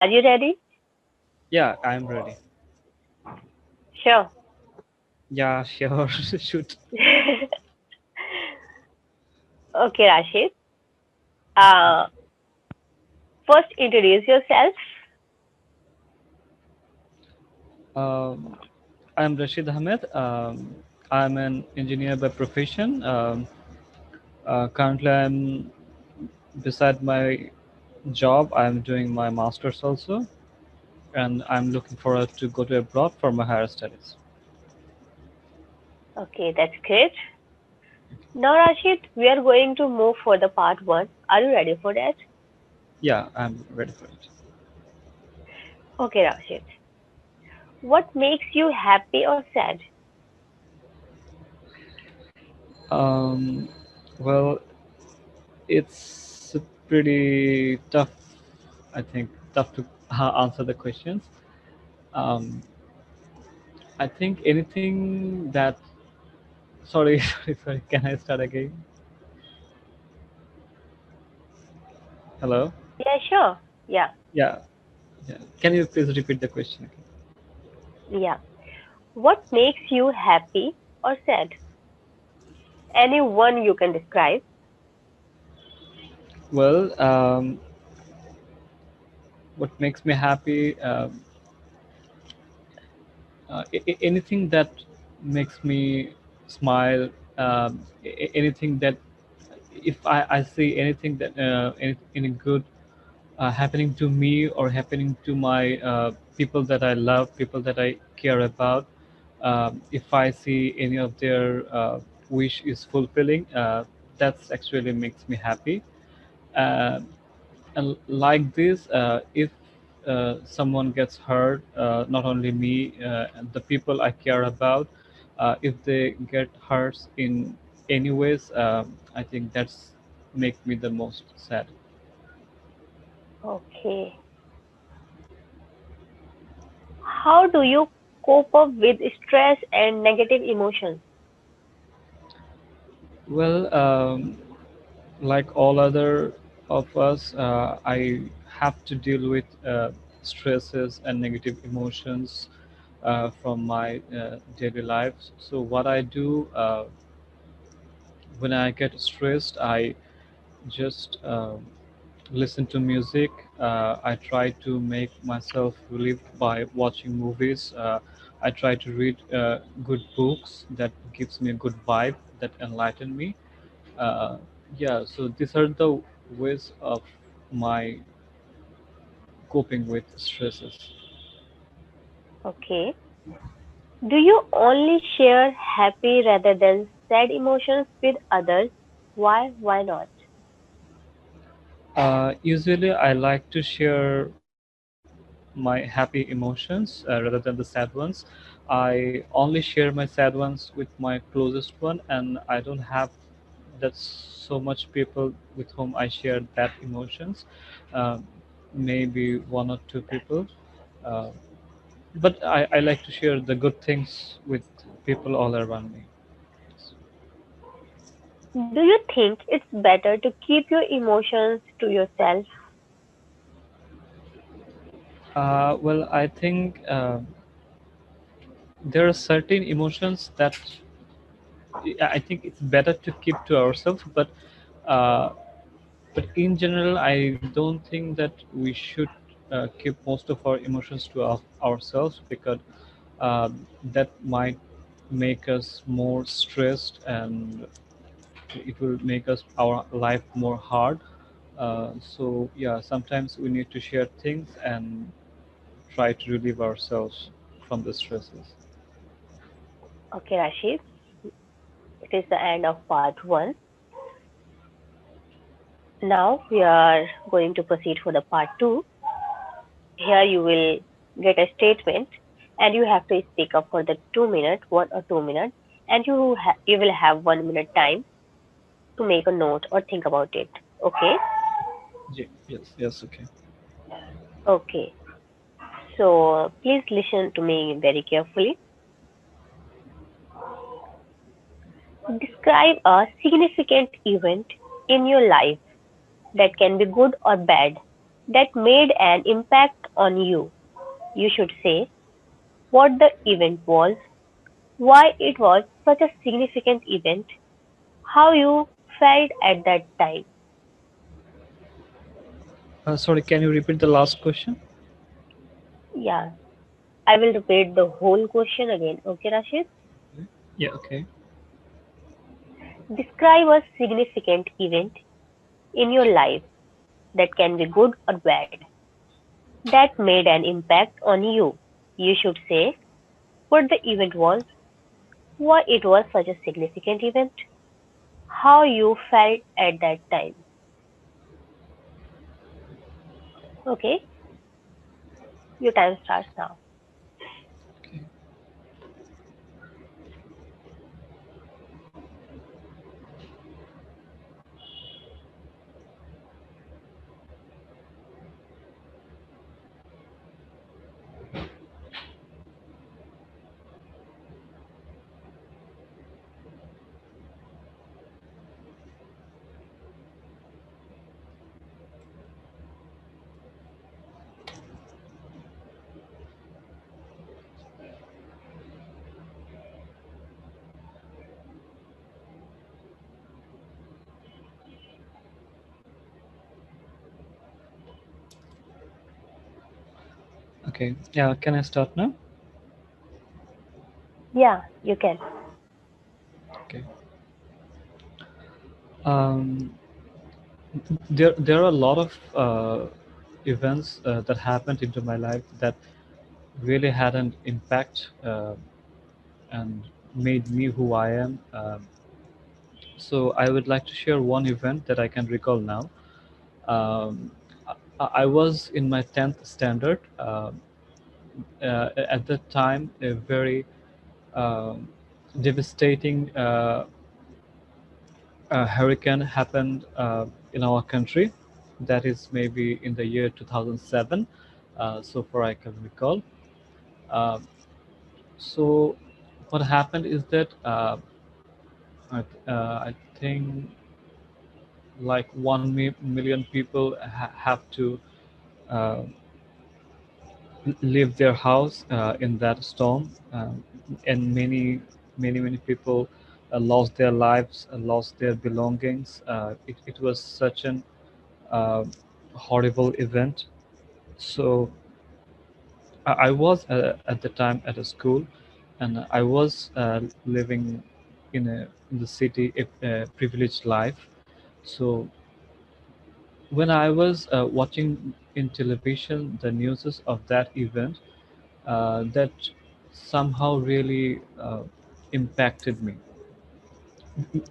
Are you ready? Yeah, I'm ready. Sure. Yeah, sure. Shoot. Okay, Rashid. Uh, First, introduce yourself. Um, I'm Rashid Ahmed. I'm an engineer by profession. Currently, I'm beside my job. I'm doing my master's also, and I'm looking forward to go to abroad for my higher studies. Okay, that's great. Now, Rashid, we are going to move for the part one. Are you ready for that? Yeah, I'm ready for it. Okay, Rashid. What makes you happy or sad? Um, well, it's pretty tough. I think tough to answer the questions. Um, I think anything that sorry, sorry. Can I start again? Hello. Yeah, sure. Yeah, Yeah. Yeah. Can you please repeat the question again? yeah. What makes you happy or sad? Any one you can describe. Well, what makes me happy? Anything that makes me smile. Anything that if I see anything that any good happening to me or happening to my people that I love, people that I care about. If I see any of their wish is fulfilling, that's actually makes me happy. Uh, and like this, if someone gets hurt, not only me, and the people I care about, if they get hurt in any ways, I think that's make me the most sad. Okay. How do you cope up with stress and negative emotions? Well, like all other of us, I have to deal with stresses and negative emotions from my daily life. So what I do when I get stressed, I just listen to music. I try to make myself relieved by watching movies. I try to read good books that gives me a good vibe that enlighten me. uh, yeah, so these are the ways of my coping with stresses. Okay. Do you only share happy rather than sad emotions with others? Why? Why not? Usually I like to share my happy emotions rather than the sad ones. I only share my sad ones with my closest one, and I don't have that so much people with whom I share that emotions. Um, Maybe one or two people. Uh, but I like to share the good things with people all around me. Do you think it's better to keep your emotions to yourself? Well, I think there are certain emotions that I think it's better to keep to ourselves, uh, but in general, I don't think that we should keep most of our emotions to ourselves, because that might make us more stressed, and it will make us our life more hard. So yeah, sometimes we need to share things and try to relieve ourselves from the stresses. Okay, Rashid, it is the end of part one. Now we are going to proceed for the part two. Here you will get a statement and you have to speak up for the 2 minutes, 1 or 2 minutes, and you will have 1 minute time to make a note or think about it. Okay? Yes, yes, okay. Okay. So please listen to me very carefully. Describe a significant event in your life that can be good or bad. that made an impact on you. You should say what the event was, why it was such a significant event, how you felt at that time. Sorry, can you repeat the last question? Yeah, I will repeat the whole question again. Okay, Rashid? Yeah, okay. Describe a significant event in your life that can be good or bad that made an impact on you. You should say what the event was, why it was such a significant event, how you felt at that time. Okay, your time starts now. Okay. Okay. Yeah, can I start now? Yeah, you can. Okay. Um, there are a lot of events that happened into my life that really had an impact and made me who I am. So I would like to share one event that I can recall now. Um, I was in my 10th standard. At that time, a very um, devastating hurricane happened in our country. That is maybe in the year 2007, so far I can recall. Uh, so what happened is that I think like 1 million people have to uh, leave their house in that storm, and many people lost their lives, lost their belongings. It was such an uh, horrible event. So I was at the time at a school, and I was living in the city, a privileged life. So when I was watching in television the news of that event, that somehow really impacted me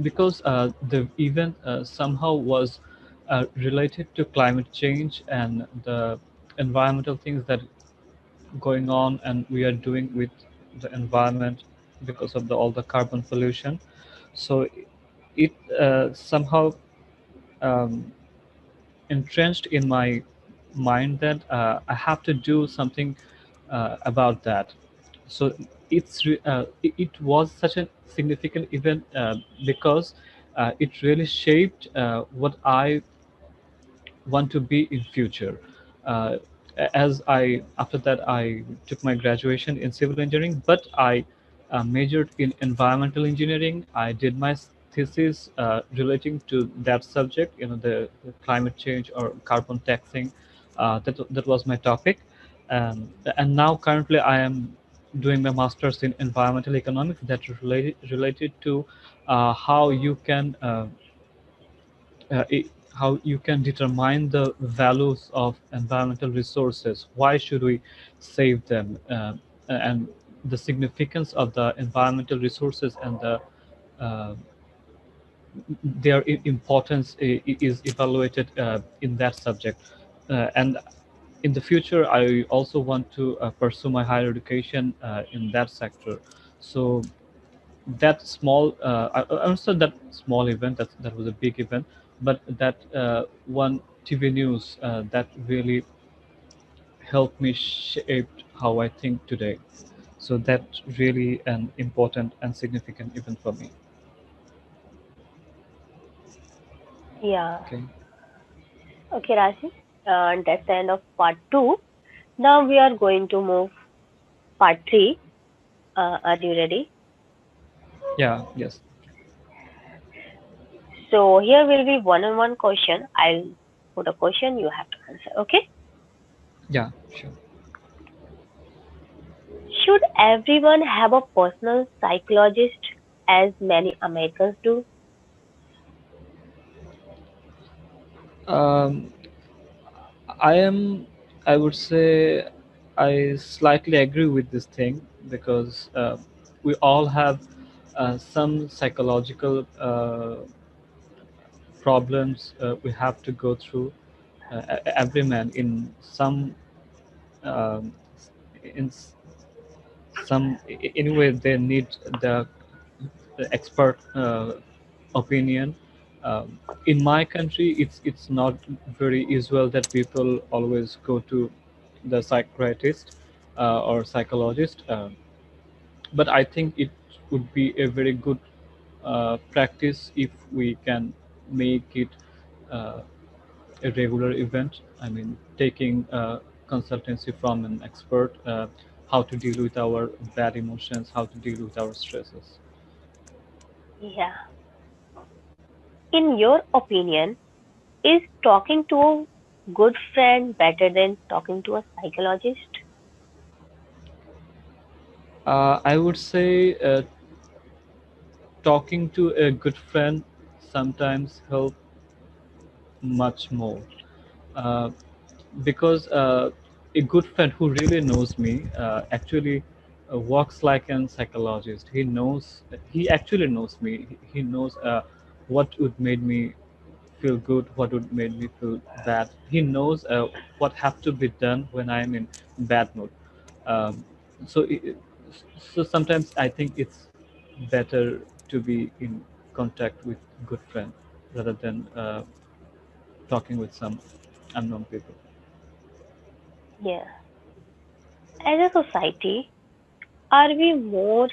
because the event somehow was related to climate change and the environmental things that going on and we are doing with the environment because of all the carbon pollution. So it somehow um, entrenched in my mind that I have to do something about that. So it was such a significant event because it really shaped what I want to be in future. Uh, as I after that I took my graduation in civil engineering, but I majored in environmental engineering. I did my thesis relating to that subject, the climate change or carbon taxing. That was my topic, and now currently I am doing my master's in environmental economics that related to how you can how you can determine the values of environmental resources. Why should we save them? And the significance of the environmental resources and uh, their importance is evaluated in that subject. And in the future, I also want to pursue my higher education in that sector. So that small I understood that small event, that was a big event, but that one TV news that really helped me shape how I think today. So that's really an important and significant event for me. Yeah. Okay. Okay, Rashi. And that's the end of part two. Now we are going to move part three. Are you ready? Yeah. Yes. So here will be one-on-one question. I'll put a question. You have to answer. Okay? Yeah. Sure. Should everyone have a personal psychologist as many Americans do? Um, I am. I would say I slightly agree with this thing because we all have some psychological problems we have to go through. Every man in some um, in some anyway they need the, the expert opinion. In my country, it's not very usual that people always go to the psychiatrist or psychologist. But I think it would be a very good practice if we can make it uh, a regular event. I mean, taking consultancy from an expert, how to deal with our bad emotions, how to deal with our stresses. Yeah. In your opinion, is talking to a good friend better than talking to a psychologist? I would say talking to a good friend sometimes help much more. Uh, because a good friend who really knows me actually works like an psychologist. He actually knows me. He knows what would make me feel good, what would make me feel bad. He knows what have to be done when I'm in bad mood. Um, so, so sometimes I think it's better to be in contact with good friend rather than talking with some unknown people. Yeah. As a society, are we more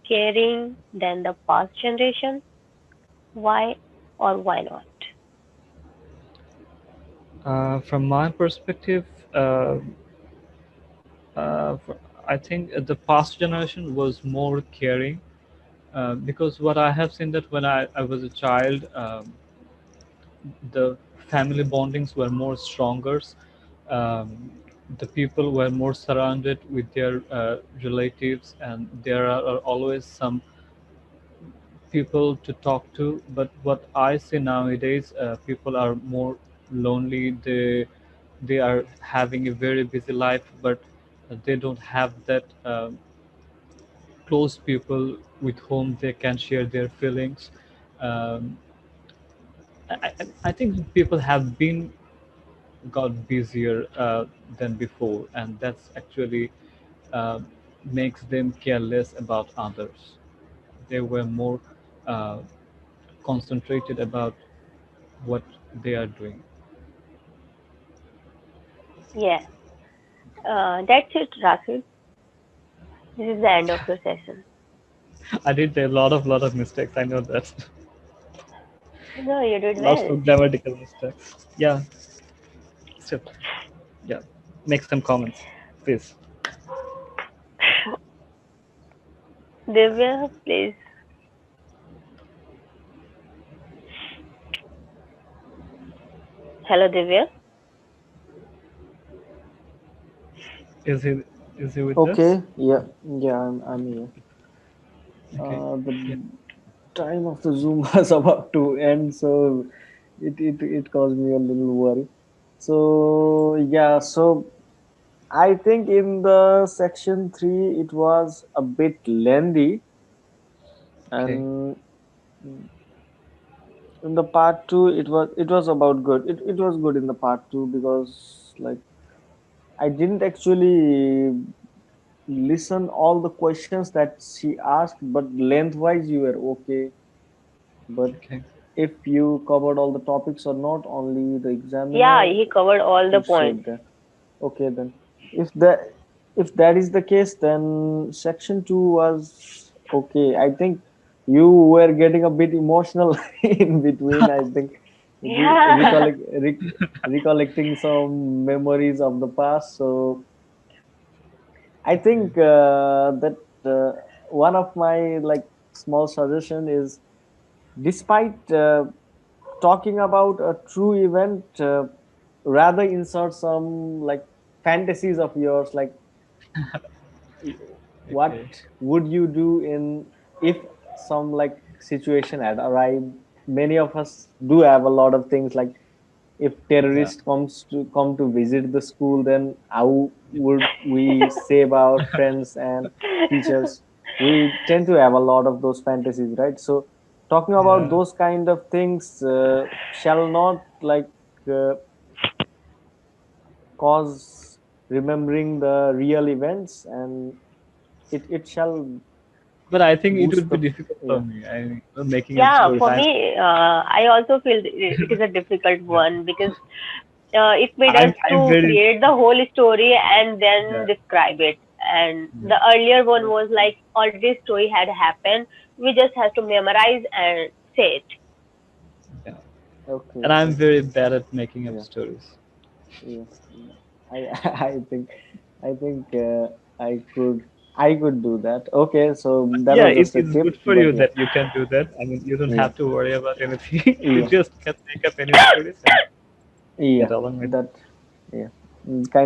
caring than the past generation? Why or why not? From my perspective, uh, uh, for- I think the past generation was more caring because what I have seen that when I was a child, the family bondings were more stronger. Um, the people were more surrounded with their relatives, and there are always some people to talk to. But what I see nowadays, people are more lonely. They are having a very busy life, but they don't have that close people with whom they can share their feelings. Um, I think people have been got busier than before, and that's actually uh, makes them care less about others. They were more uh, concentrated about what they are doing. Yeah. That's it, Rasul. This is the end of your session. I did a lot of mistakes. I know that. No, you did Lots well. of grammatical mistakes. Yeah, still, yeah. Make some comments, please. Divya, please. Hello, Divya. Is he is he with us? Okay, yeah, yeah, I'm here. Okay. The Yeah. time of the Zoom was about to end, so it caused me a little worry. So yeah, so I think in the section three it was a bit lengthy, Okay. and in the part two it was about good. It was good in the part two because like I didn't actually listen all the questions that she asked, but lengthwise you were okay. But Okay. if you covered all the topics or not, only the Yeah, examiner he covered all the could points. state that. Okay, then if that if that is the case, then section two was okay. I think you were getting a bit emotional in between. I think Yeah. recollecting some memories of the past. So I think that one of my like small suggestion is, despite talking about a true event, rather insert some like fantasies of yours, like what Okay. would you do in if some like situation had arrived. Many of us do have a lot of things, like if Yeah. terrorist come to visit the school, then how would we save our friends and teachers? We tend to have a lot of those fantasies, right? So talking about Yeah. those kind of things shall not like uh, cause remembering the real events, and it shall But I think it boost would be the, difficult for yeah, me. Making up Yeah, stories. for me, I also feel it is a difficult Yeah. one because it made us I'm to very create the whole story and yeah. then describe it. And Yeah. the earlier one was like already story had happened. We just have to memorize and say it. Yeah. okay, And I'm okay, very bad at making up yeah, stories. yeah, yeah. I I think I could do that. Okay, so that Yeah, was just a it's tip, good for but you yeah, that you can do that. I mean, you don't yeah, have to worry about anything. You yeah, just can make up any stories and yeah. get along with it. That, yeah. Kind